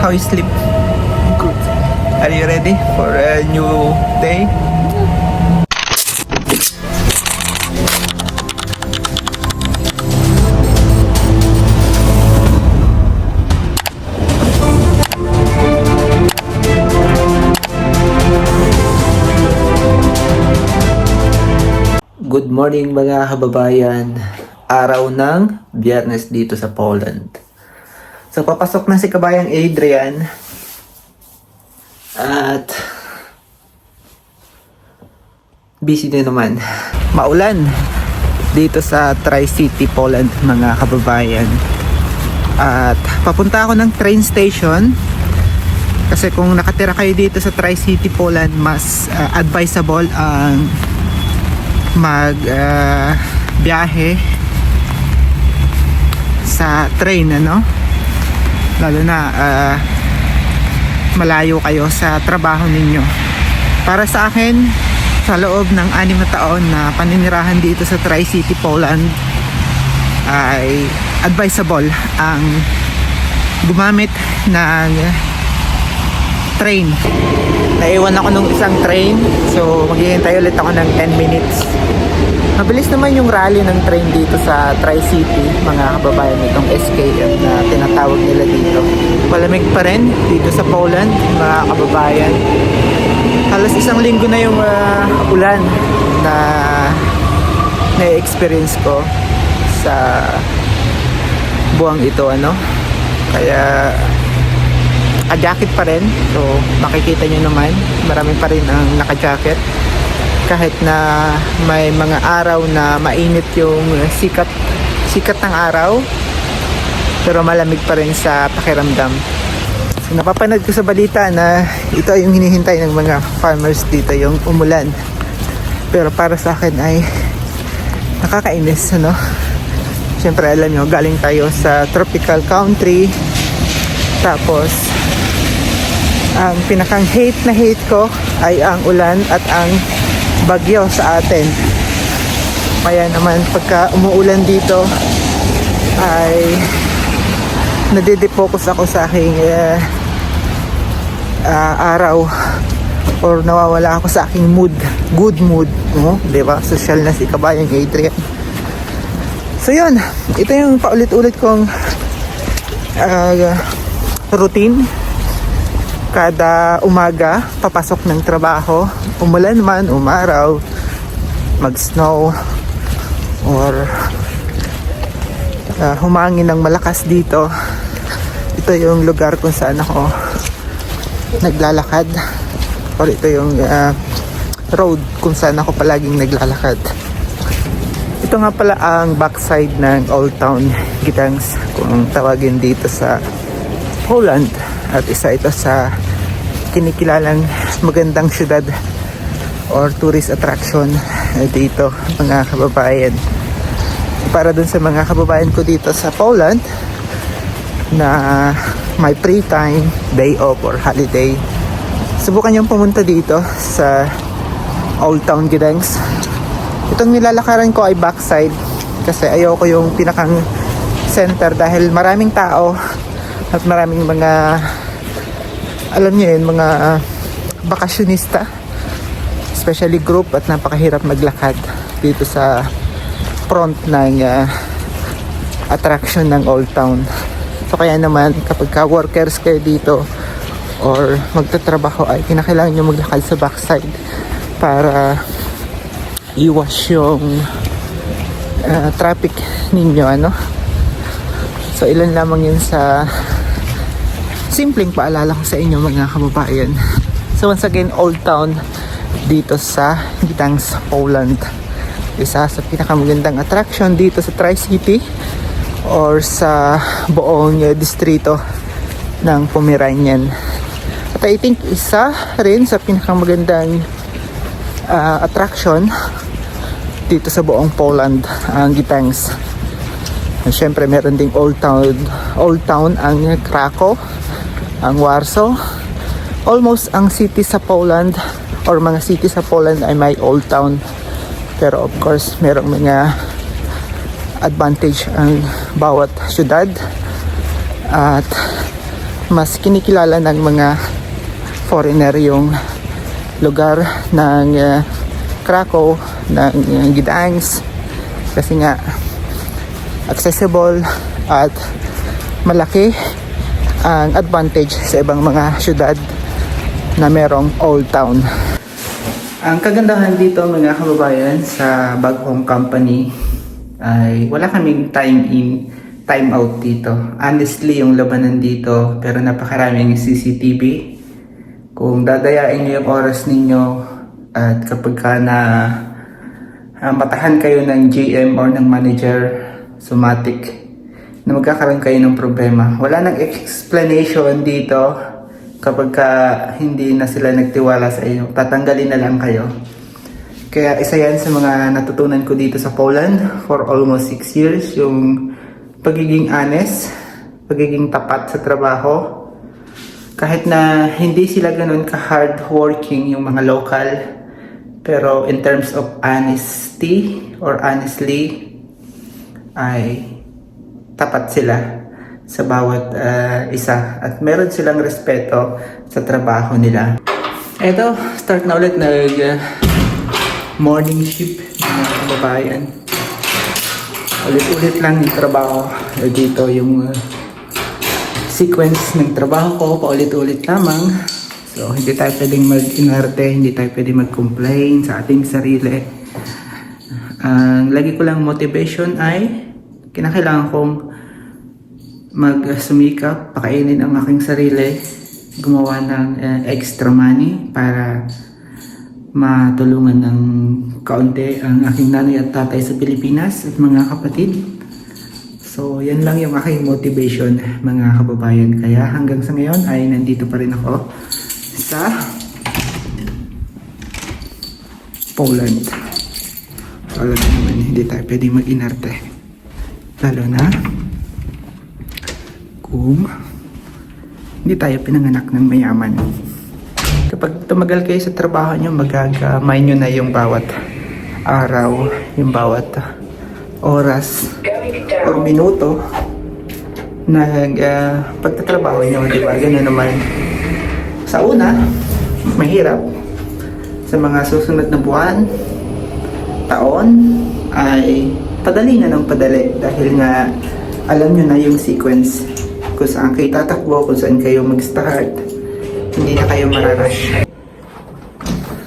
How you sleep? Good. Are you ready for a new day? Good morning mga kababayan. Araw ng Biyernes dito sa Poland. So papasok na si kabayang Adrian. At busy din naman. Maulan dito sa Tri-City, Poland mga kababayan. At papunta ako ng train station. Kasi kung nakatira kayo dito sa Tri-City, Poland, mas advisable ang biyahe sa train, ano, lalo na malayo kayo sa trabaho ninyo. Para sa akin, sa loob ng 6 na taon na paninirahan dito sa Tri-City, Poland, ay advisable ang gumamit ng train. Naiwan ako nung isang train, so maghihintay ulit ako ng 10 minutes. Mabilis naman yung rally ng train dito sa Tri-City, mga kababayan, itong SKM na tinatawag nila dito. Malamig pa rin dito sa Poland, mga kababayan. Halos isang linggo na yung ulan na na-experience ko sa buwang ito, ano. Kaya naka-jacket pa rin, so makikita nyo naman marami pa rin ang naka-jacket kahit na may mga araw na mainit yung sikat ng araw, pero malamig pa rin sa pakiramdam. So, napapanood ko sa balita na ito ay yung hinihintay ng mga farmers dito, yung umulan, pero para sa akin ay nakakainis, ano. Siyempre alam nyo, galing tayo sa tropical country, tapos ang pinakang hate ko ay ang ulan at ang bagyo sa atin. Kaya naman pagka umuulan dito ay nadidefocus ako sa aking araw, or nawawala ako sa aking mood, good mood, no? Diba? Social na si kabayang Adrian. So yun, ito yung paulit-ulit kong routine kada umaga papasok ng trabaho, umulan man, umaraw, mag-snow, or humangin ng malakas dito. Ito yung lugar kung saan ako naglalakad, or ito yung road kung saan ako palaging naglalakad. Ito nga pala ang backside ng Old Town Gdańsk kung tawagin dito sa Poland, at isa ito sa kinikilalang magandang syudad or tourist attraction dito, mga kababayan. Para dun sa mga kababayan ko dito sa Poland na may free time, day off or holiday, subukan niyong pumunta dito sa Old Town Gdańsk. Itong nilalakaran ko ay backside kasi ayoko yung pinakang center dahil maraming tao at maraming mga, alam niyo yun, mga bakasyonista, especially group, at napakahirap maglakad dito sa front ng attraction ng Old Town. So kaya naman kapag ka-workers kayo dito or magtatrabaho ay kinakailangan nyo maglakad sa backside para iwas yung traffic ninyo, ano. So ilan lamang yun sa simpleng paalala ko sa inyo, mga kababayan. So once again, Old Town dito sa Gdańsk, Poland. Isa sa pinakamagandang attraction dito sa Tri-City or sa buong distrito ng Pomeranian. At I think isa rin sa pinakamagandang attraction dito sa buong Poland ang Gdańsk. And syempre meron ding Old Town ang Krakow, ang Warsaw. Almost ang city sa Poland or mga city sa Poland ay may Old Town, pero of course merong mga advantage ang bawat syudad, at mas kinikilala ng mga foreigner yung lugar ng Krakow, ng Gdańsk, kasi nga accessible at malaki ang advantage sa ibang mga syudad na merong old town. Ang kagandahan dito mga kababayan sa bagong company ay wala kaming time in, time out dito. Honestly, yung labanan dito, pero napakaraming CCTV. Kung dadayain niyo yung oras ninyo at kapag ka na matahan kayo ng GM or ng manager, somatic, na magkakaroon kayo ng problema. Wala nang explanation dito kapag ka hindi na sila nagtiwala sa iyo. Tatanggalin na lang kayo. Kaya isa yan sa mga natutunan ko dito sa Poland for almost 6 years, yung pagiging honest, pagiging tapat sa trabaho. Kahit na hindi sila ganun ka-hard working yung mga local, pero in terms of honesty or honestly, ay tapat sila sa bawat isa at meron silang respeto sa trabaho nila. Eto, start na ulit morning shift mga kababayan. Ulit-ulit lang yung trabaho dito, yung sequence ng trabaho ko paulit-ulit lamang. So hindi tayo pwedeng mag-inarte, hindi tayo pwedeng mag-complain sa ating sarili. Ang lagi ko lang motivation ay kinakailangan kong magsumikap, pakainin ang aking sarili, gumawa ng extra money para matulungan ng kaunti ang aking nanay at tatay sa Pilipinas at mga kapatid. So yan lang yung aking motivation mga kababayan. Kaya hanggang sa ngayon ay nandito pa rin ako sa Poland. Alam naman, hindi tayo pwede mag-inarte. Lalo na kung hindi tayo pinanganak ng mayaman. Kapag tumagal kayo sa trabaho nyo, magagamay nyo na yung bawat araw, yung bawat oras o minuto na pagtatrabaho nyo, diba? Ganun naman. Sa una, mahirap. Sa mga susunod na buwan, taon, ay padali na ng padali dahil nga alam nyo na yung sequence kung saan kayo tatakbo, kung saan kayo mag-start, hindi na kayo mararush.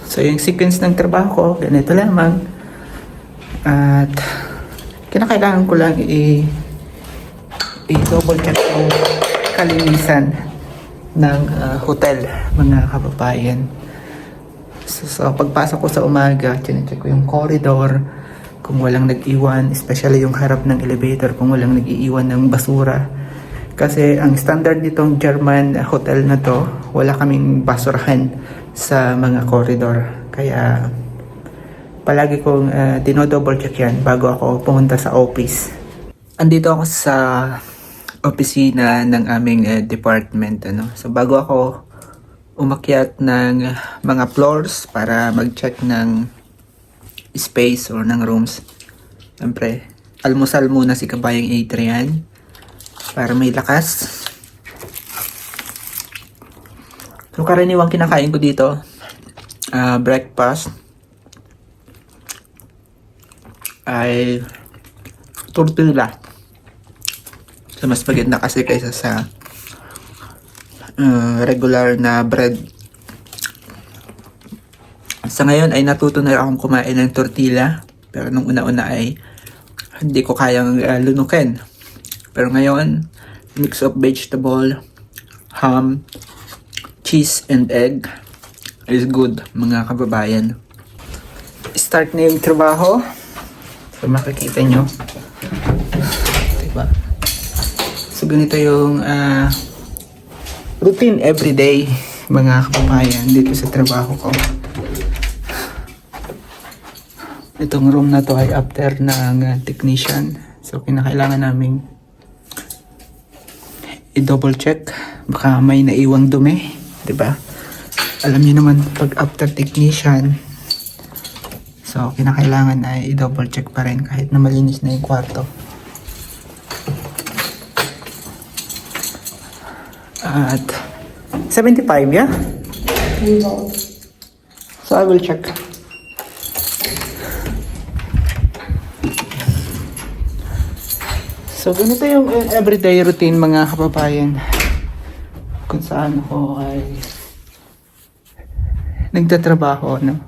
So yung sequence ng trabaho ko, ganito lamang. At kinakailangan ko lang i-double check yung kalinisan ng hotel, mga kababayan. So pagpasok ko sa umaga, chinecheck ko yung corridor, kung walang nag-iwan, especially yung harap ng elevator, kung walang nag-iiwan ng basura. Kasi ang standard nitong German hotel na to, wala kaming basurahan sa mga corridor. Kaya palagi kong dinodouble check yan bago ako pumunta sa office. Andito ako sa opisina ng aming department. So bago ako umakyat ng mga floors para mag-check ng space or ng rooms, siyempre, almusal muna si Kabayang Adrian para may lakas. So karaniwang kinakain ko dito, breakfast ay tortilla. So mas maganda kasi kaysa sa regular na bread. Sa ngayon ay natuto na akong kumain ng tortilla, pero nung una-una ay hindi ko kayang lunukin. Pero ngayon, mix of vegetable, ham, cheese, and egg is good, mga kababayan. Start na yung trabaho. So makikita nyo. Diba? So ganito yung routine everyday, mga kababayan, dito sa trabaho ko. Itong room na to ay after ng technician. So kinakailangan naming i-double check, baka may naiwang dumi, 'di ba? Alam niyo naman pag after technician, so kinakailangan ay i-double check pa rin kahit na malinis na yung kwarto. At 75, yeah? So I will check. So ganito yung everyday routine mga kababayan, kung saan ako ay nagtatrabaho, no?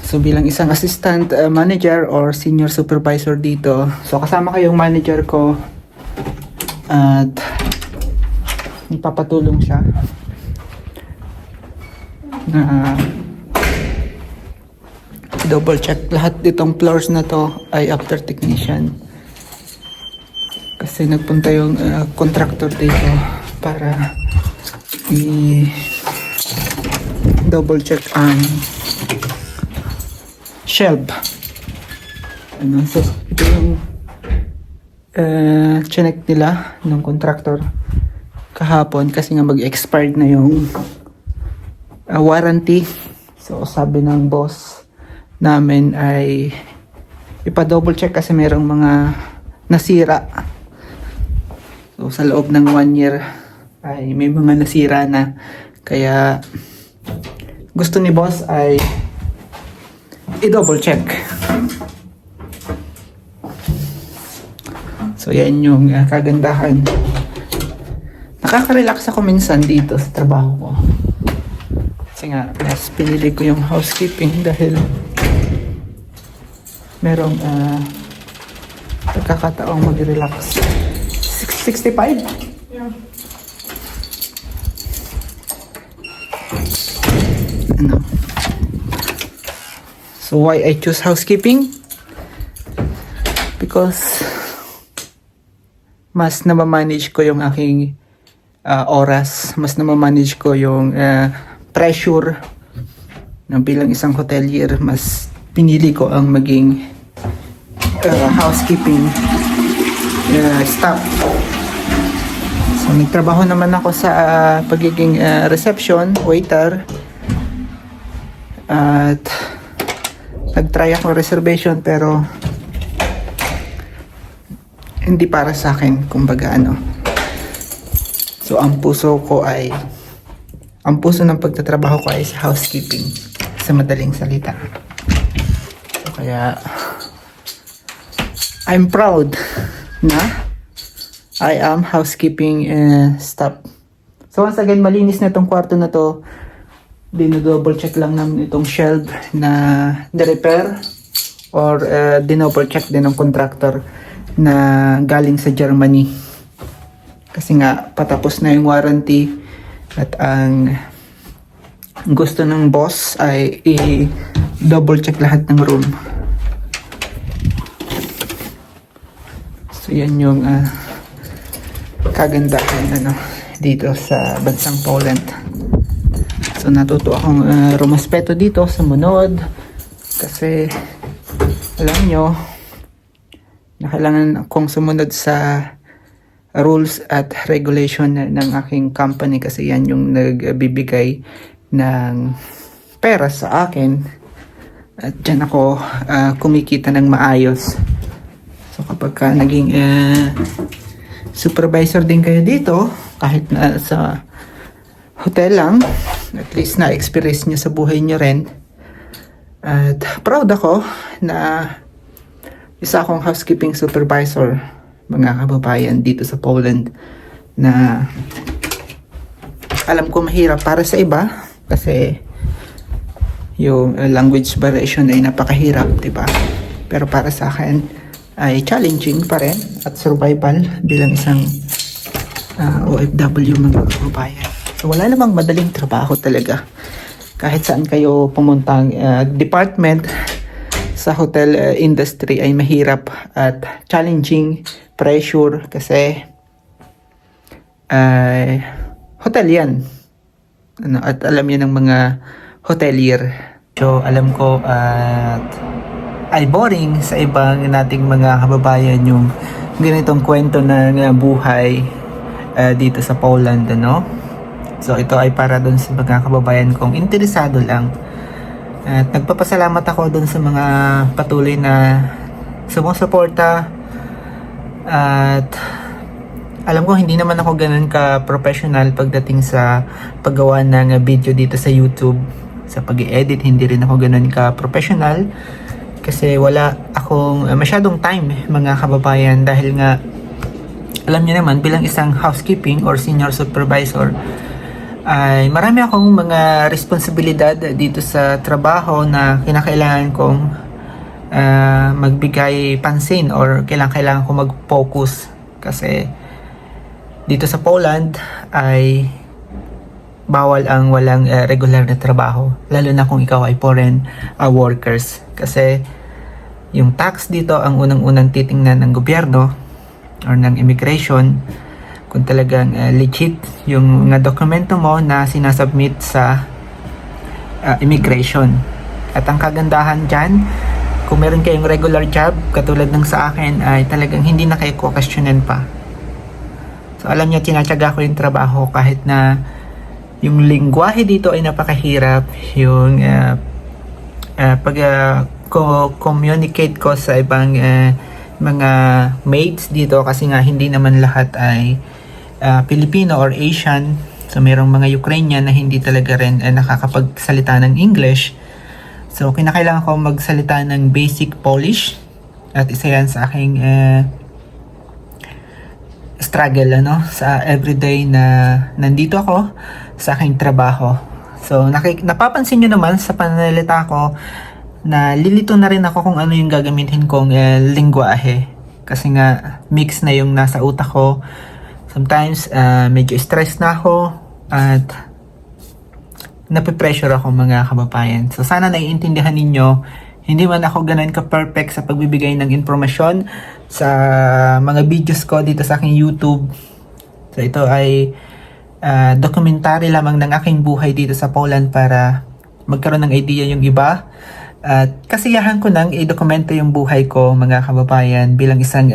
So bilang isang assistant manager or senior supervisor dito, so kasama ko yung manager ko at ipapatulong siya na double check lahat ditong floors na to ay after technician. Kasi nagpunta yung contractor dito para double check ang shelf. Ano, so ito yung chinek nila ng contractor kahapon kasi nga mag-expired na yung warranty. So sabi ng boss namin ay ipa-double check kasi merong mga nasira. So sa loob ng 1 year ay may mga nasira na, kaya gusto ni boss ay i-double check. So yan yung kagandahan. Nakaka-relax ako minsan dito sa trabaho ko. Kasi nga, mas pinili ko yung housekeeping dahil merong pagkakataong mag-relax. 65? Yeah. Ano? So why I choose housekeeping? Because mas namamanage ko yung aking oras, mas namamanage ko yung pressure na bilang isang hotelier. Mas pinili ko ang maging housekeeping staff. So nagtrabaho naman ako sa pagiging reception, waiter, at nag-try ako reservation pero hindi para sa akin, kumbaga ano. So ang puso ng pagtatrabaho ko ay sa housekeeping, sa madaling salita. So kaya I'm proud na I am housekeeping staff. So once again, malinis na itong kwarto na to. Dino-double check lang namin itong shelf na de-repair or dino-double check din ng contractor na galing sa Germany. Kasi nga patapos na yung warranty at ang gusto ng boss ay i-double check lahat ng room. So yan yung kagandahan dito sa bansang Poland. So natuto akong rumaspeto dito, sumunod, kasi alam nyo na kailangan akong sumunod sa rules at regulation ng aking company, kasi yan yung nagbibigay ng pera sa akin at dyan ako kumikita ng maayos. So kapag ka naging supervisor din kayo dito, kahit na sa hotel lang, at least na-experience nyo sa buhay nyo rin. At proud ako na isa akong housekeeping supervisor, mga kababayan, dito sa Poland, na alam ko mahirap para sa iba kasi yung language variation ay napakahirap, diba? Pero para sa akin ay challenging pa rin at survival bilang isang OFW, mga kababayan. So wala namang madaling trabaho talaga. Kahit saan kayo pumuntang department sa hotel industry ay mahirap at challenging, pressure, kasi hotel yan. At alam yan ng mga hotelier. So alam ko at ay boring sa ibang nating mga kababayan yung ganitong kwento ng buhay dito sa Poland, ano? So ito ay para doon sa mga kababayan kong interesado lang. At nagpapasalamat ako doon sa mga patuloy na sumusuporta at Alam ko hindi naman ako ganun ka-professional pagdating sa paggawa ng video dito sa YouTube. Sa pag-edit, hindi rin ako ganun ka-professional. Kasi wala akong masyadong time, mga kababayan. Dahil nga, alam niyo naman, bilang isang housekeeping or senior supervisor, ay marami akong mga responsibilidad dito sa trabaho na kinakailangan kong magbigay pansin or kailangan ko mag-focus. Kasi dito sa Poland ay bawal ang walang regular na trabaho, lalo na kung ikaw ay foreign workers. Kasi yung tax dito ang unang-unang titingnan ng gobyerno or ng immigration kung talagang legit yung mga dokumento mo na sinasubmit sa immigration. At ang kagandahan dyan, kung meron kayong regular job, katulad ng sa akin, ay talagang hindi na kayo questionin pa. So alam niyo, tinatyaga ko yung trabaho kahit na yung lingwahe dito ay napakahirap. Yung communicate ko sa ibang mga maids dito, kasi nga hindi naman lahat ay Filipino or Asian. So merong mga Ukrainian na hindi talaga rin nakakapagsalita ng English. So kinakailangan ko magsalita ng basic Polish, at isa yan sa aking struggle sa everyday na nandito ako sa aking trabaho. So napapansin nyo naman sa pananalita ko na lilito na rin ako kung ano yung gagamitin kong lingwahe, kasi nga mix na yung nasa utak ko. Sometimes medyo stress na ako at nape-pressure ako, mga kababayan. So sana naiintindihan ninyo, hindi man ako ganun ka-perfect sa pagbibigay ng informasyon sa mga videos ko dito sa aking YouTube. So ito ay documentary lamang ng aking buhay dito sa Poland para magkaroon ng idea yung iba. At kasiyahan ko nang i-dokumento yung buhay ko, mga kababayan, bilang isang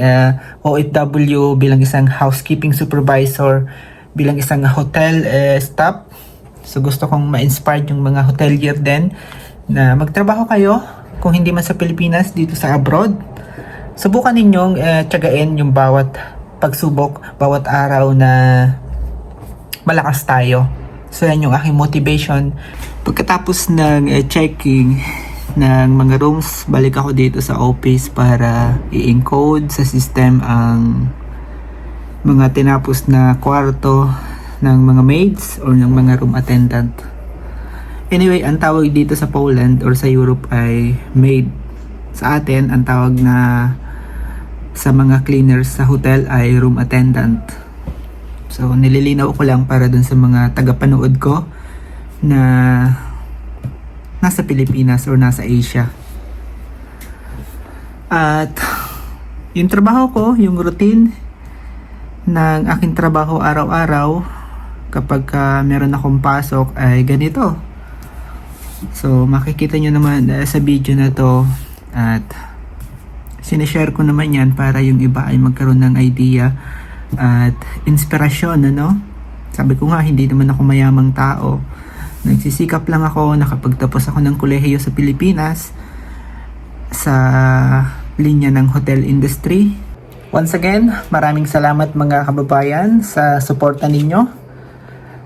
OFW, bilang isang housekeeping supervisor, bilang isang hotel staff. So gusto kong ma-inspire yung mga hotelier din na magtrabaho kayo, kung hindi man sa Pilipinas, dito sa abroad. Subukan ninyong tiyagain yung bawat pagsubok, bawat araw na malakas tayo. So yan yung aking motivation. Pagkatapos ng checking ng mga rooms, balik ako dito sa office para i-encode sa system ang mga tinapos na kwarto ng mga maids or ng mga room attendant. Anyway, ang tawag dito sa Poland or sa Europe ay maid. Sa atin, ang tawag na sa mga cleaners sa hotel ay room attendant. So nililinaw ko lang para dun sa mga tagapanood ko na nasa Pilipinas or nasa Asia. At yung trabaho ko, yung routine ng aking trabaho araw-araw kapag meron akong pasok ay ganito. So makikita nyo naman sa video na to, at sinishare ko naman yan para yung iba ay magkaroon ng idea at inspirasyon. Sabi ko nga, hindi naman ako mayamang tao. Nagsisikap lang ako, nakapagtapos ako ng kolehiyo sa Pilipinas sa linya ng hotel industry. Once again, maraming salamat, mga kababayan, sa suporta ninyo.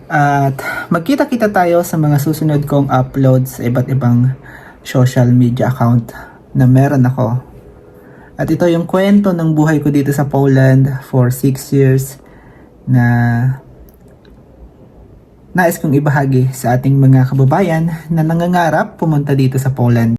At magkita-kita tayo sa mga susunod kong uploads sa iba't ibang social media account na meron ako. At ito yung kwento ng buhay ko dito sa Poland for 6 years na nais kong ibahagi sa ating mga kababayan na nangangarap pumunta dito sa Poland.